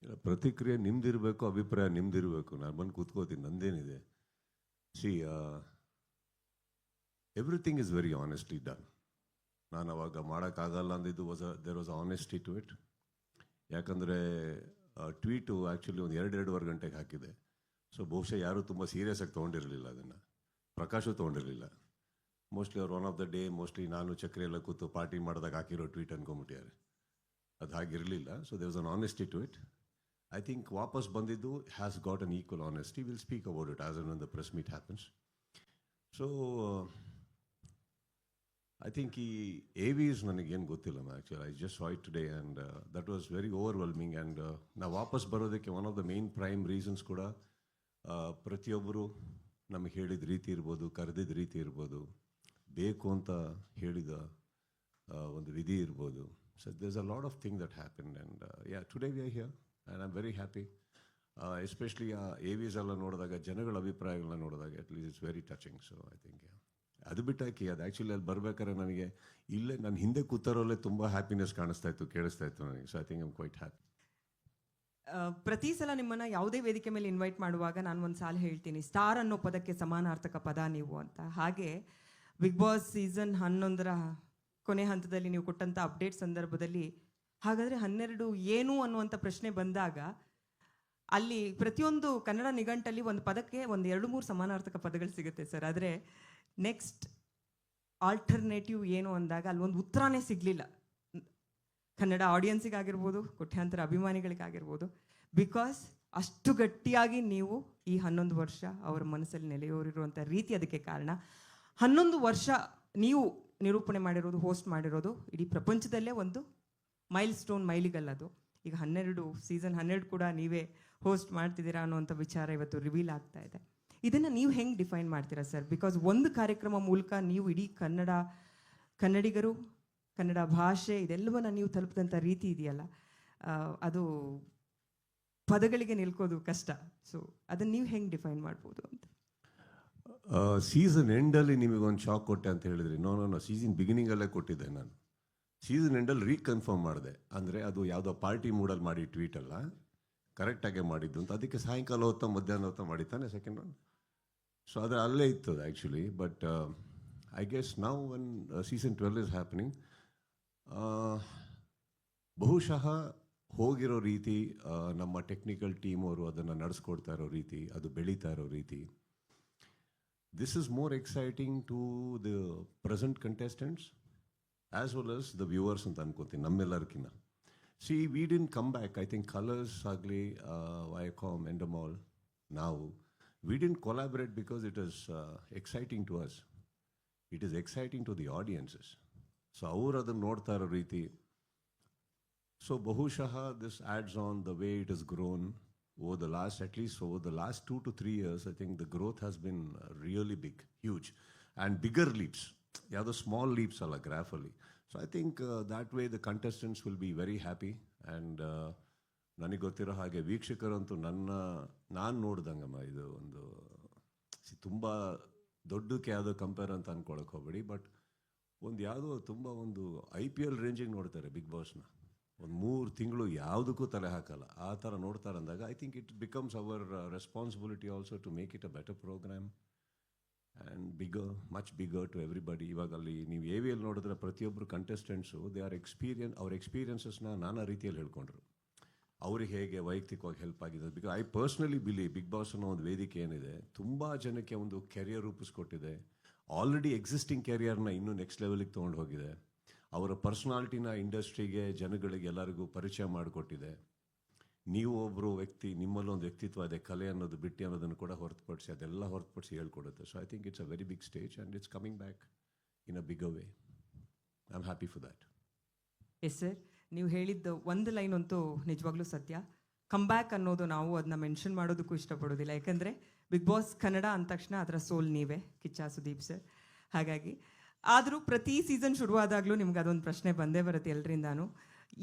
ಇಲ್ಲ, ಪ್ರತಿಕ್ರಿಯೆ ನಿಮ್ದಿರಬೇಕು, ಅಭಿಪ್ರಾಯ ನಿಮ್ದಿರಬೇಕು. ನಾನು ಬಂದು ಕೂತ್ಕೋತೀನಿ, ನಂದೇನಿದೆ. See everything is very honestly done. ನಾನು ಅವಾಗ ಮಾಡೋಕ್ಕಾಗಲ್ಲ ಅಂದಿದ್ದು there was honesty to it. ಯಾಕಂದರೆ ಟ್ವೀಟು ಆ್ಯಕ್ಚುಲಿ ಒಂದು 2.5 ಗಂಟೆಗೆ ಹಾಕಿದೆ. ಸೊ ಬಹುಶಃ ಯಾರೂ ತುಂಬ ಸೀರಿಯಸ್ ಆಗಿ ತೊಗೊಂಡಿರಲಿಲ್ಲ ಅದನ್ನು. ಪ್ರಕಾಶು ತೊಗೊಂಡಿರಲಿಲ್ಲ. ಮೋಸ್ಟ್ಲಿ ಅವ್ರು one of the day mostly ನಾನು ಚಕ್ರಿ ಎಲ್ಲ ಕೂತು ಪಾರ್ಟಿ ಮಾಡಿದಾಗ ಹಾಕಿರೋ ಟ್ವೀಟ್ ಅನ್ಕೊಂಬಿಟ್ಟಿದ್ದಾರೆ. ಅದು ಹಾಗಿರಲಿಲ್ಲ. So there was an honesty to it. I think ವಾಪಸ್ ಬಂದಿದ್ದು has got an equal honesty. We'll speak about it as and when the press meet happens. So I think ಈ AVs ನನಗೇನು ಗೊತ್ತಿಲ್ಲ actually. I just saw it today and that was very overwhelming. And ನಾವು ವಾಪಸ್ ಬರೋದಕ್ಕೆ one of the main prime reasons ಕೂಡ ಪ್ರತಿಯೊಬ್ಬರು ನಮಗೆ ಹೇಳಿದ ರೀತಿ ಇರ್ಬೋದು, ಕರೆದಿದ್ದ ರೀತಿ ಇರ್ಬೋದು, ಬೇಕು ಅಂತ ಹೇಳಿದ ಒಂದು ವಿಧಿ ಇರ್ಬೋದು. So there's a lot of things that happened and yeah, today we are here. And I'm very happy, especially AVs ಎಲ್ಲ ನೋಡಿದಾಗ, ಜನಗಳ ಅಭಿಪ್ರಾಯಗಳನ್ನ ನೋಡಿದಾಗ, at least it's very touching. So I think ಅದು ಬಿಟ್ಟಾಕಿ ಅದು ಆ್ಯಕ್ಚುಲಿ ಅಲ್ಲಿ ಬರ್ಬೇಕಾದ್ರೆ ನನಗೆ ಇಲ್ಲೇ ನನ್ನ ಹಿಂದೆ ಕೂತಾರೋಲ್ಲೇ ತುಂಬ ಹ್ಯಾಪಿನೆಸ್ ಕಾಣಿಸ್ತಾ ಇತ್ತು, ಕೇಳಿಸ್ತಾ ಇತ್ತು ನನಗೆ. So I think I'm quite happy. ಪ್ರತಿ ಸಲ ನಿಮ್ಮನ್ನು ಯಾವುದೇ ವೇದಿಕೆ ಮೇಲೆ ಇನ್ವೈಟ್ ಮಾಡುವಾಗ ನಾನು ಒಂದು ಸಾಲ ಹೇಳ್ತೀನಿ, ಸ್ಟಾರ್ ಅನ್ನೋ ಪದಕ್ಕೆ ಸಮಾನಾರ್ಥಕ ಪದ ನೀವು ಅಂತ. ಹಾಗೆ ಬಿಗ್ ಬಾಸ್ ಸೀಸನ್ 11 ಕೊನೆ ಹಂತದಲ್ಲಿ ನೀವು ಕೊಟ್ಟಂಥ ಅಪ್ಡೇಟ್ ಸಂದರ್ಭದಲ್ಲಿ ಹಾಗಾದರೆ 12 ಏನು ಅನ್ನುವಂಥ ಪ್ರಶ್ನೆ ಬಂದಾಗ ಅಲ್ಲಿ ಪ್ರತಿಯೊಂದು ಕನ್ನಡ ನಿಘಂಟಲ್ಲಿ ಒಂದು ಪದಕ್ಕೆ ಒಂದು 2-3 ಸಮಾನಾರ್ಥಕ ಪದಗಳು ಸಿಗುತ್ತೆ ಸರ್. ಆದರೆ ನೆಕ್ಸ್ಟ್ ಆಲ್ಟರ್ನೇಟಿವ್ ಏನು ಅಂದಾಗ ಅಲ್ಲಿ ಒಂದು ಉತ್ತರನೇ ಸಿಗಲಿಲ್ಲ. ಕನ್ನಡ ಆಡಿಯನ್ಸಿಗಾಗಿರ್ಬೋದು, ಕೋಟ್ಯಾಂತರ ಅಭಿಮಾನಿಗಳಿಗಾಗಿರ್ಬೋದು. ಬಿಕಾಸ್ ಅಷ್ಟು ಗಟ್ಟಿಯಾಗಿ ನೀವು ಈ 11 ವರ್ಷ ಅವರ ಮನಸ್ಸಲ್ಲಿ ನೆಲೆಯೂರಿರುವಂಥ ರೀತಿ ಅದಕ್ಕೆ ಕಾರಣ. 11 ವರ್ಷ ನೀವು ನಿರೂಪಣೆ ಮಾಡಿರೋದು, ಹೋಸ್ಟ್ ಮಾಡಿರೋದು ಇಡೀ ಪ್ರಪಂಚದಲ್ಲೇ ಒಂದು ಮೈಲಿಗಲ್ಲದು. ಈಗ ಸೀಸನ್ 12 ಕೂಡ ನೀವೇ ಹೋಸ್ಟ್ ಮಾಡ್ತಿದ್ದೀರಾ ಅನ್ನೋಂಥ ವಿಚಾರ ಇವತ್ತು ರಿವೀಲ್ ಆಗ್ತಾ ಇದೆ. ಇದನ್ನು ನೀವು ಹೆಂಗೆ ಡಿಫೈನ್ ಮಾಡ್ತೀರಾ ಸರ್? ಬಿಕಾಸ್ ಒಂದು ಕಾರ್ಯಕ್ರಮ ಮೂಲಕ ನೀವು ಇಡೀ ಕನ್ನಡಿಗರು, ಕನ್ನಡ ಭಾಷೆ ಇದೆಲ್ಲವನ್ನ ನೀವು ತಲುಪಿದಂಥ ರೀತಿ ಇದೆಯಲ್ಲ, ಅದು ಪದಗಳಿಗೆ ನಿಲ್ಕೋದು ಕಷ್ಟ. ಸೊ ಅದನ್ನು ನೀವು ಹೆಂಗೆ ಡಿಫೈನ್ ಮಾಡ್ಬೋದು ಅಂತ. ಸೀಸನ್ ಎಂಡಲ್ಲಿ ನಿಮಗೊಂದು ಶಾಕ್ ಕೊಟ್ಟೆ ಅಂತ ಹೇಳಿದ್ರಿ. ನೋ ಸೀಸನ್ ಬಿಗಿನಿಂಗಲ್ಲೇ ಕೊಟ್ಟಿದ್ದೆ ನಾನು. ಸೀಸನ್ ಎಂಡಲ್ಲಿ ರೀಕನ್ಫರ್ಮ್ ಮಾಡಿದೆ. ಅಂದರೆ ಅದು ಯಾವುದೋ ಪಾರ್ಟಿ ಮೂಡಲ್ಲಿ ಮಾಡಿ ಟ್ವೀಟ್ ಅಲ್ಲ, ಕರೆಕ್ಟಾಗೆ ಮಾಡಿದ್ದು ಅಂತ. ಅದಕ್ಕೆ ಸಾಯಂಕಾಲ ಹೊತ್ತ ಮಧ್ಯಾಹ್ನ ಹೊತ್ತ ಮಾಡಿದ್ದಾನೆ ಸೆಕೆಂಡ್ ಒನ್. ಸೊ ಅದು ಅಲ್ಲೇ ಇತ್ತು actually. But I guess now one season 12 is happening, ಬಹುಶಃ ಹೋಗಿರೋ ರೀತಿ, ನಮ್ಮ ಟೆಕ್ನಿಕಲ್ ಟೀಮ್ ಅವರು ಅದನ್ನು ನಡೆಸ್ಕೊಡ್ತಾ ಇರೋ ರೀತಿ, ಅದು ಬೆಳೀತಾ ಇರೋ ರೀತಿ, this is more exciting to the present contestants as well as the viewers ಅಂತ ಅನ್ಕೋತೀನಿ, ನಮ್ಮೆಲ್ಲರಿಗಿನ್ನ. See we did come back. I think Colors ಆಗಲಿ, ವೈಕಾಮ್, ಎಂಡಮಾಲ್, ನಾವು we did collaborate because it is exciting to us. It is exciting to the audiences. So ಅವರು ಅದನ್ನು ನೋಡ್ತಾ ಇರೋ ರೀತಿ. ಸೊ ಬಹುಶಃ this adds on the way it is grown over the last, at least over the last 2 to 3 years. I think the growth has been really big, huge, and bigger leaps. ಯಾವುದೋ small leaps ಅಲ್ಲ ಗ್ರಾಫಲ್ಲಿ. So I think that way the contestants will be very happy. And ನನಗೆ ಗೊತ್ತಿರೋ ಹಾಗೆ ವೀಕ್ಷಕರಂತೂ ನಾನು ನೋಡ್ದಂಗಮ್ಮ, ಇದು ಒಂದು ತುಂಬ ದೊಡ್ಡಕ್ಕೆ ಯಾವುದೋ ಕಂಪೇರ್ ಅಂತ ಅಂದ್ಕೊಳಕ್ಕೆ ಹೋಗ್ಬೇಡಿ. ಬಟ್ ಒಂದು ಯಾವುದೋ ತುಂಬ ಒಂದು IPL ರೇಂಜಿಗೆ ನೋಡ್ತಾರೆ ಬಿಗ್ ಬಾಸ್ನ. ಒಂದು 3 ತಿಂಗಳು ಯಾವುದಕ್ಕೂ ತಲೆ ಹಾಕಲ್ಲ, ಆ ಥರ ನೋಡ್ತಾರೆ ಅಂದಾಗ I think it becomes our responsibility also to make it a better programme and bigger, much bigger to everybody. ಇವಾಗ ಅಲ್ಲಿ ನೀವು AVL ನೋಡಿದ್ರೆ ಪ್ರತಿಯೊಬ್ಬರು ಕಂಟೆಸ್ಟೆಂಟ್ಸು ಅವ್ರ ಎಕ್ಸ್ಪೀರಿಯನ್ಸಸ್ನ ನಾನಾ ರೀತಿಯಲ್ಲಿ ಹೇಳ್ಕೊಂಡ್ರು. ಅವ್ರಿಗೆ ಹೇಗೆ ವೈಯಕ್ತಿಕವಾಗಿ ಹೆಲ್ಪ್ ಆಗಿದೆ. Because I personally believe Bigg Boss ಅನ್ನೋ ಒಂದು ವೇದಿಕೆ ಏನಿದೆ, ತುಂಬ ಜನಕ್ಕೆ ಒಂದು ಕೆರಿಯರ್ ರೂಪಿಸ್ಕೊಟ್ಟಿದೆ. ಆಲ್ರೆಡಿ ಎಕ್ಸಿಸ್ಟಿಂಗ್ ಕೆರಿಯರ್ನ ಇನ್ನೂ ನೆಕ್ಸ್ಟ್ ಲೆವೆಲಿಗೆ ತೊಗೊಂಡು ಹೋಗಿದೆ. ಅವರ ಪರ್ಸ್ನಾಲಿಟಿನ ಇಂಡಸ್ಟ್ರಿಗೆ, ಜನಗಳಿಗೆ, ಎಲ್ಲರಿಗೂ ಪರಿಚಯ ಮಾಡಿಕೊಟ್ಟಿದೆ. ನೀವು ಒಬ್ಬರು ವ್ಯಕ್ತಿ, ನಿಮ್ಮಲ್ಲೊಂದು ವ್ಯಕ್ತಿತ್ವ ಇದೆ, ಕಲೆ ಅನ್ನೋದು, ಬಿಟ್ಟು ಅನ್ನೋದನ್ನು ಕೂಡ ಹೊರತುಪಡಿಸಿ ಅದೆಲ್ಲ ಹೊರತುಪಡಿಸಿ ಹೇಳ್ಕೊಡುತ್ತೆ. So I think it's a very big stage and it's coming back in a bigger way. I am happy for that. Yes sir, ನೀವು ಹೇಳಿದ್ದು ಒಂದು ಲೈನ್ ಅಂತೂ ನಿಜವಾಗ್ಲೂ ಸತ್ಯ. ಕಮ್ ಬ್ಯಾಕ್ ಅನ್ನೋದು ನಾವು ಅದನ್ನ ಮೆನ್ಷನ್ ಮಾಡೋದಕ್ಕೂ ಇಷ್ಟಪಡೋದಿಲ್ಲ. ಯಾಕಂದರೆ ಬಿಗ್ ಬಾಸ್ ಕನ್ನಡ ಅಂದ ತಕ್ಷಣ ಅದರ ಸೋಲ್ ನೀವೇ, ಕಿಚ್ಚ ಸುದೀಪ್ ಸರ್. ಹಾಗಾಗಿ ಆದರೂ ಪ್ರತಿ ಸೀಸನ್ ಶುರುವಾದಾಗಲೂ ನಿಮ್ಗೆ ಅದೊಂದು ಪ್ರಶ್ನೆ ಬಂದೇ ಬರುತ್ತೆ ಎಲ್ಲರಿಂದಾನು.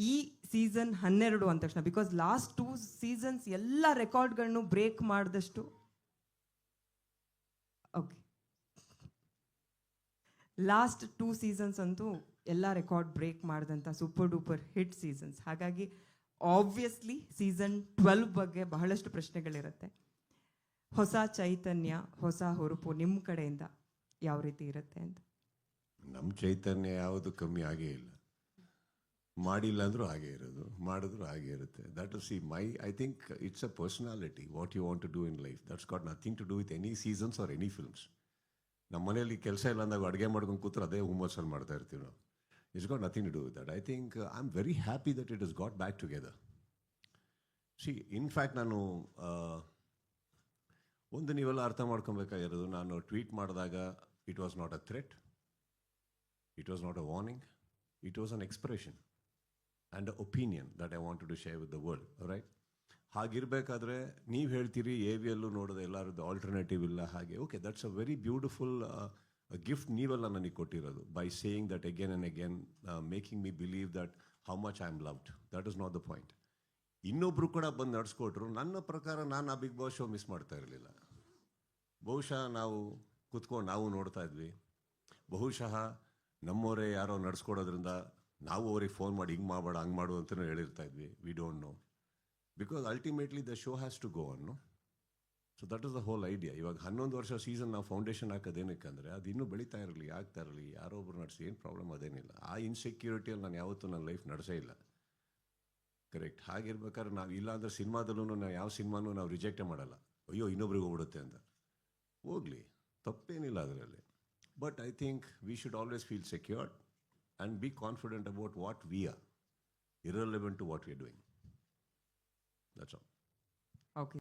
ಈ ಸೀಸನ್ 12 ಅಂದ ತಕ್ಷಣ, ಬಿಕಾಸ್ ಲಾಸ್ಟ್ 2 ಸೀಸನ್ಸ್ ಎಲ್ಲ ರೆಕಾರ್ಡ್ಗಳನ್ನು ಬ್ರೇಕ್ ಮಾಡಿದಷ್ಟು, ಓಕೆ, ಲಾಸ್ಟ್ 2 ಸೀಸನ್ಸ್ ಅಂತೂ ಎಲ್ಲ ರೆಕಾರ್ಡ್ ಬ್ರೇಕ್ ಮಾಡಿದಂಥ ಸೂಪರ್ ಡೂಪರ್ ಹಿಟ್ ಸೀಸನ್ಸ್. ಹಾಗಾಗಿ ಆಬ್ವಿಯಸ್ಲಿ ಸೀಸನ್ 12 ಬಗ್ಗೆ ಬಹಳಷ್ಟು ಪ್ರಶ್ನೆಗಳಿರುತ್ತೆ. ಹೊಸ ಚೈತನ್ಯ, ಹೊಸ ಹುರುಪು ನಿಮ್ಮ ಕಡೆಯಿಂದ ಯಾವ ರೀತಿ ಇರುತ್ತೆ ಅಂತ? ನಮ್ಮ ಚೈತನ್ಯ ಯಾವುದು ಕಮ್ಮಿ ಆಗೇ ಇಲ್ಲ. ಮಾಡಿಲ್ಲ ಅಂದರೂ ಹಾಗೆ ಇರೋದು, ಮಾಡಿದ್ರು ಹಾಗೆ ಇರುತ್ತೆ. That is I think it's a personality, what you want to do in life. That's got nothing to do with any seasons or any films. ನಮ್ಮ ಮನೆಯಲ್ಲಿ ಕೆಲಸ ಇಲ್ಲ ಅಂದಾಗ ಅಡುಗೆ ಮಾಡ್ಕೊಂಡು ಕೂತ್ರೆ ಅದೇ ಹುಮ್ಮಸ್ಸಲ್ಲಿ ಮಾಡ್ತಾ ಇರ್ತೀವಿ ನಾವು. It's got nothing to do with that. I think I am very happy that it is got back together. In fact ನಾನು ಒಂದು ನೀವೆಲ್ಲ ಅರ್ಥ ಮಾಡ್ಕೊಬೇಕಾಗಿರೋದು, ನಾನು ಟ್ವೀಟ್ ಮಾಡಿದಾಗ it was not a threat, it was not a warning, it was an expression and a opinion that I wanted to share with the world, right? ಹಾಗಿರಬೇಕಾದ್ರೆ ನೀವು ಹೇಳ್ತೀರಿ ಎ ವಿಯಲ್ಲೂ ನೋಡೋದು ಎಲ್ಲರದ್ದು ಆಲ್ಟರ್ನೇಟಿವ್ ಇಲ್ಲ ಹಾಗೆ. Okay, that's a very beautiful gift ನೀವೆಲ್ಲ ನನಗೆ ಕೊಟ್ಟಿರೋದು, by saying that again and again, making me believe that how much I am loved. That is not the point. ಇನ್ನೊಬ್ರು ಕೂಡ ಬಂದು ನಡೆಸ್ಕೊಟ್ರು. ನನ್ನ ಪ್ರಕಾರ ನಾನು ಆ ಬಿಗ್ ಬಾಸ್ ಶೋ ಮಿಸ್ ಮಾಡ್ತಾ ಇರಲಿಲ್ಲ. ಬಹುಶಃ ನಾವು ಕುತ್ಕೊಂಡು ನಾವು ನೋಡ್ತಾ ಇದ್ವಿ. ಬಹುಶಃ ನಮ್ಮವರೇ ಯಾರೋ ನಡೆಸ್ಕೊಡೋದ್ರಿಂದ ನಾವು ಅವ್ರಿಗೆ ಫೋನ್ ಮಾಡಿ ಹಿಂಗೆ ಮಾಡಬೇಡ ಹಂಗೆ ಮಾಡು ಅಂತಲೂ ಹೇಳಿರ್ತಾ ಇದ್ವಿ. We don't know, because ultimately the show has to go on. So that is the whole idea. ಇವಾಗ 11 ವರ್ಷ ಸೀಸನ್ ನಾವು ಫೌಂಡೇಶನ್ ಹಾಕೋದೇನಕ್ಕಂದರೆ ಅದು ಇನ್ನೂ ಬೆಳೀತಾ ಇರಲಿ, ಆಗ್ತಾ ಇರಲಿ, ಯಾರೋ ಒಬ್ರು ನಡೆಸಿ ಏನು ಪ್ರಾಬ್ಲಮ್ ಅದೇನಿಲ್ಲ. ಆ ಇನ್ಸೆಕ್ಯೂರಿಟಿಯಲ್ಲಿ ನಾನು ಯಾವತ್ತೂ ನನ್ನ ಲೈಫ್ ನಡೆಸೇ ಇಲ್ಲ. ಕರೆಕ್ಟ್. ಹಾಗಿರ್ಬೇಕಾದ್ರೆ ನಾವು ಇಲ್ಲ ಅಂದರೆ ಸಿನಿಮಾದಲ್ಲೂ ನಾವು ಯಾವ ಸಿನಿಮಾನೂ ನಾವು ರಿಜೆಕ್ಟೇ ಮಾಡಲ್ಲ. ಅಯ್ಯೋ ಇನ್ನೊಬ್ರಿಗೆ ಹೋಗ್ಬಿಡುತ್ತೆ ಅಂತ. ಹೋಗಲಿ, ತಪ್ಪೇನಿಲ್ಲ ಅದರಲ್ಲಿ. But I think we should always feel secured and be confident about what we are, irrelevant to what we are doing. That's all. Okay.